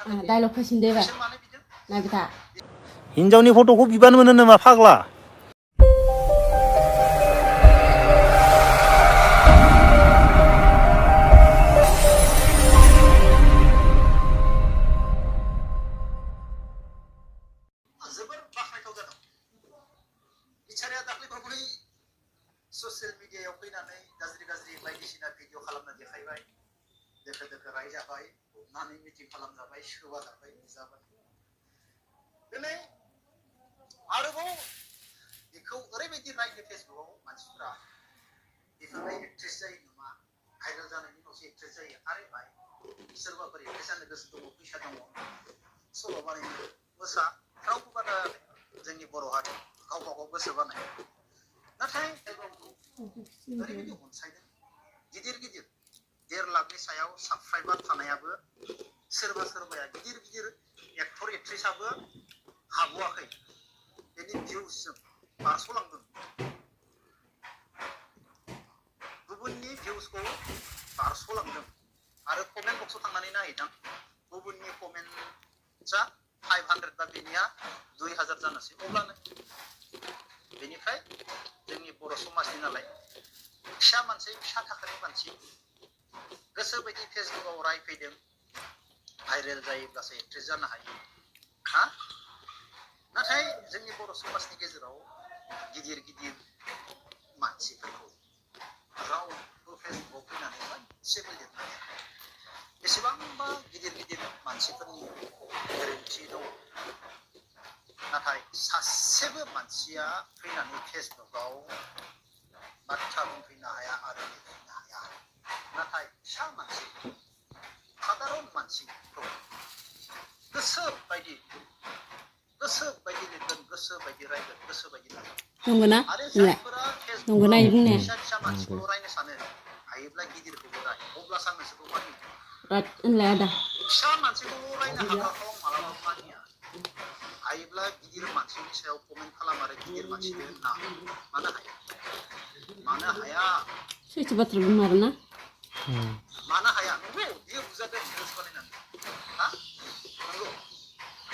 Dialogue फैसिनदो एबार नायबाय था हिनजावनि फट'खौ बिबान मोनो नामा फाग्ला जोबोर बाख्नायथाव जादों बिचाराया दाख्लै बावै ससियेल मिडियायाव फैनानै गाज्रि बायदिसिना भिडिअ खालामना देखायबाय दोखो दोखो रायजाबाय हमनानै मिटिं खालामजाबाय सोबाजाबाय बुजाबाय दिनै आरोबाव बेखौ ओरैबायदि रायनो फेसबुकआव मानसिफोरा बेफोरबायदि एक्ट्रेस जायो नामा भाइरेल जानायनि उनावसो एक्ट्रेस जायो आरे भाइ सोरबाफोर एक्ट्रेस जानो गोसो दङ फैसा दङ सल' बानायनो मोसा रावबो बादा जोंनि बर' हारि गावबा गाव गोसो बानाय नाथाय ओरैबायदि अनसायदों गिदिर 1.5 लाखनि सायाव साबस्क्राइबार थानायाबो सोरबा सोरबाया गिदिर एक्टर एक्ट्रेसाबो हाबवाखै बेनि भिउसजों बारस'लांदों गुबुननि भिउसखौ बारस'लांदों आरो कमेन्ट बक्सआव थांनानै नायहैदां गुबुननि कमेन्टआ 500 बा बेनिया 2000 जानोसै अब्लानो बेनिफ्राय जोंनि बर' समाजनि नालाय फिसा मानसि फिसा थाखोनि मानसि गोसो बायदि फेसबुकआव रायफैदों भाइरेल जायोब्लासो एक्ट्रेस जानो हायो हा नाथाय जोंनि बर' समाजनि गेजेराव गिदिर मानसिफोरखौ रावबो फेसबुकआव फैनानै मोनसेबो लिरनो हायाखै बेसेबांबा गिदिर मानसिफोरनि गोरोन्थि दं नाथाय सासेबो मानसिया फैनानै फेसबुकआव बाथ्रा बुंफैनो हाया आरो लिरफैनो हाया नाथाय फिसा मानसि साधारन मानसिखौ गोसो बायदि लिरगोन गोसो बायदि रायगोन गोसो बायदि नंगौना आरो जायफोरा नंगौना बुंनाया फिसा मानसिखौल' रायनो सानो हायोब्ला गिदिरखौबो राय अब्लासो आं नोंसोरखौ मानियो होनलाय आदा फिसा मानसिखौल' रायनो हाग्राखौ मालाबा मानिया हायोब्ला गिदिर मानसिनि सायाव कमेन्ट खालाम आरो गिदिर मानसिनो ना मानो हाया सैथो बाथ्रा बुङो आरोना मानो हाया नंगौ बियो बुजादों भिउस बानायनानै हा नंगौ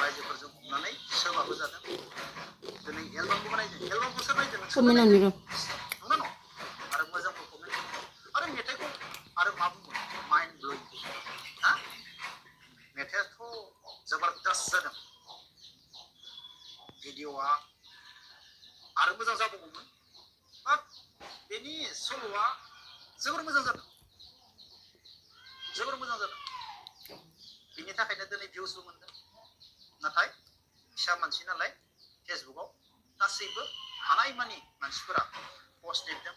रायजोफोरजों हमनानै सोरबाबो जादों दिनै एलबामबो बानायदों एलबामखौ सोर नायदों नोंसोर कमेन्ट नंगौ न' आरो मोजांखौ कमेन्ट आरो मेथाइखौ आरो मा बुंगोन माइन्ड ब्ल'इं हा मेथाइआथ' जबरदस्त जादों भिडिअ'आ आरो मोजां जाबावगौमोन बाट बेनि सल'आ जोबोर मोजां जादों बिनि थाखायनो दिनै भिउसबो मोनदों नाथाय फिसा मानसि नालाय फेसबुकआव गासैबो हानायमानि मानसिफोरा पस्ट लिरदों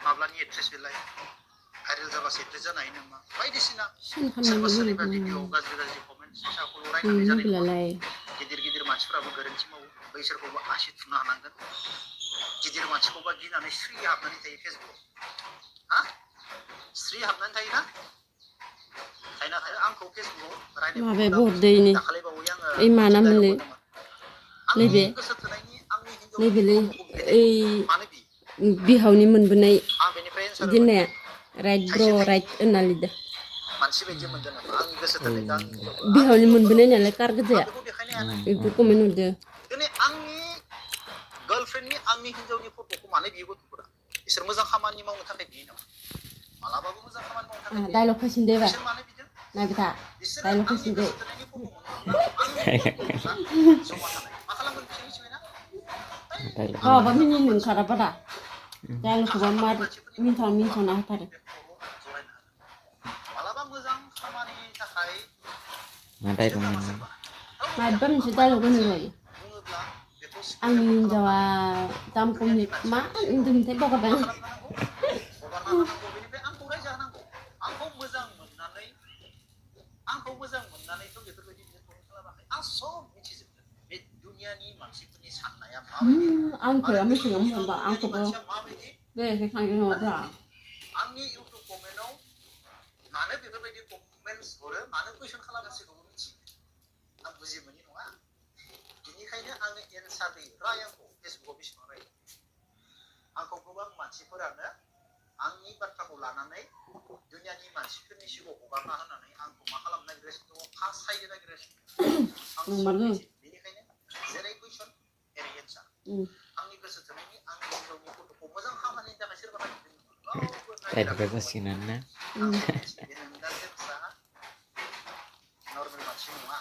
माब्लानि एक्ट्रेस बेलाय भाइरेल जाबासो एक्ट्रेस जानो हायो नामा बायदिसिना सोरबा सोरनिबा भिडिअ'आव गाज्रि कमेन्ट फिसाखौल' रायनानै जानाय नङा गिदिर मानसिफोराबो गोरोन्थि मावो बैसोरखौबो आसि थुनो हानांगोन गिदिर मानसिखौबा गिनानै स्रि हाबनानै थायो फेसबुकआव हा स्रि हाबनानै थायोना आंखौ फेसबुकआव रायनाय दाखालि बावै आङो ओइ मा नाममोनलै नैबे गोसो थोनायनि आंनि नैबेलै हिनजावनि ओइ मानो बि बिहावनि मोनबोनाय आं बेनिफ्राय एन्सार दिननाया राइट ब्र' राइट होनना लिरदों मानसि बायदि मोनदों नामा आंनि गोसो थोनायखौ आंनि बिहावनि मोनबोनाय नालाय कार आं गोजाया बेखौ देखायनो हाया बेखौ कमेन्ट हरदो दिनै आंनि गार्लफ्रेन्डनि आंनि हिनजावनि फट'खौ मानो बियो गथ'फोरा बिसोर मोजां खामानि मावनो थाखाय बियो नामा मालाबाबो मोजां खामानि मावनो थाखाय डायलग फैसिनदो एबार बिसोर मानो बिदों नायबाय था बिसोरो डायलग आंनि फैसिनदो गोसो थोनायनि फट' मोनोब्ला आंनि फट'आ जमा थानाय मा खालामगोन बिसोर मिथिबायना गावबा मिनिनो ओंखारा बारा डायलगखौबा मा मिन्थावना होथारो मालाबा मोजां खामानिनि थाखाय माबा मोनसे डायलग होनो लयो बुङोब्ला बेखौ आंनि स्क्रिन हिनजावा दाम खमनि मा होनदोंमोनथाय बावगारबाय आं हगारना होनांगौ बेनिफ्राय आंखौ रायजा होनांगौ आंखौ मोजां मोननानैथ' बेफोरबायदि खालामाखै आं सब मिथिजोबदों बे दुनियानि मानसिफोरनि साननाया माबायदि आंखौ आरो मिथिगौ दुनियानि होनबा आंखौबो मानसिया माबायदि बेरायखाय थांदों नङाब्रा आंनि इउटुब कमेन्टआव मानो बेफोरबायदि कमेन्टस हरो मानो कुइसन खालामगासिखौबो मिथियो आं बुजि मोनि नङा बेनिखायनो आङो एन्सार होयो राय आंखौ फेसबुकआव बेसेबां रायो आंखौ गोबां मानसिफोरानो आंनि बाथ्राखौ लानानै दुनियानि मानसिफोरनि सिगाङाव हगारना होनानै आंखौ मा खालामनो नागिरगासिनो दङ फास सायनो नागिरगासिनो आं नंमारगौ। बेनिखायनो जेरै कुइसन एरै एन्सार उम आंनि गोसो थोनायनि आंनि हिनजावनि गथ'खौ मोजां खामानिनि थाखाय सोरबा नागिरदों रावबो Tadi जासिगोन ना नर्मेल मानसि नङा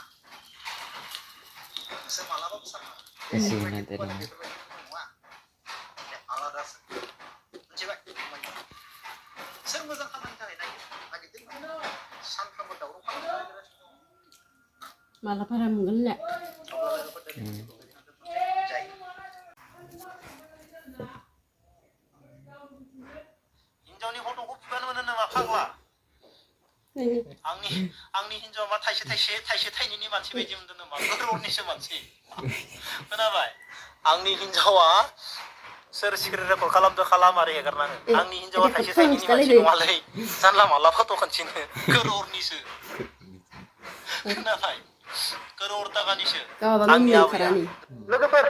नोंसोर मालाबाबो साननाङा जासिगोन ना बेफोरबायदि tadi नङा बे आलादासो मिथिबाय सोर मोजां खामानिनि थाखाय नागिरदों सानफ्रोमबो दावराव खालामनो नागिरगासिनो दङ मालाफोरा मोनगोन ने हिनजावनि फट'खौ बिबानो मोनो नामा फाग्ला आंनि हिनजावा मा थाइसे थाइनैनि मानसि बायदि मोनदों नामा क'ररनिसो मानसि खोनाबाय आंनि हिनजावा सोर सिक्रेट रेकर्ड खालामदो खालाम आरो हेगारनाङो आंनि हिनजावा थाइसे थाइनैनि मानसि नङालै जानला मानला फट' खिन्थिनो क'ररनिसो खोनाबाय क'रर थाखानिसो गावाबा आंनि मिनिनो आबैया ओंखारानि लोगोफोर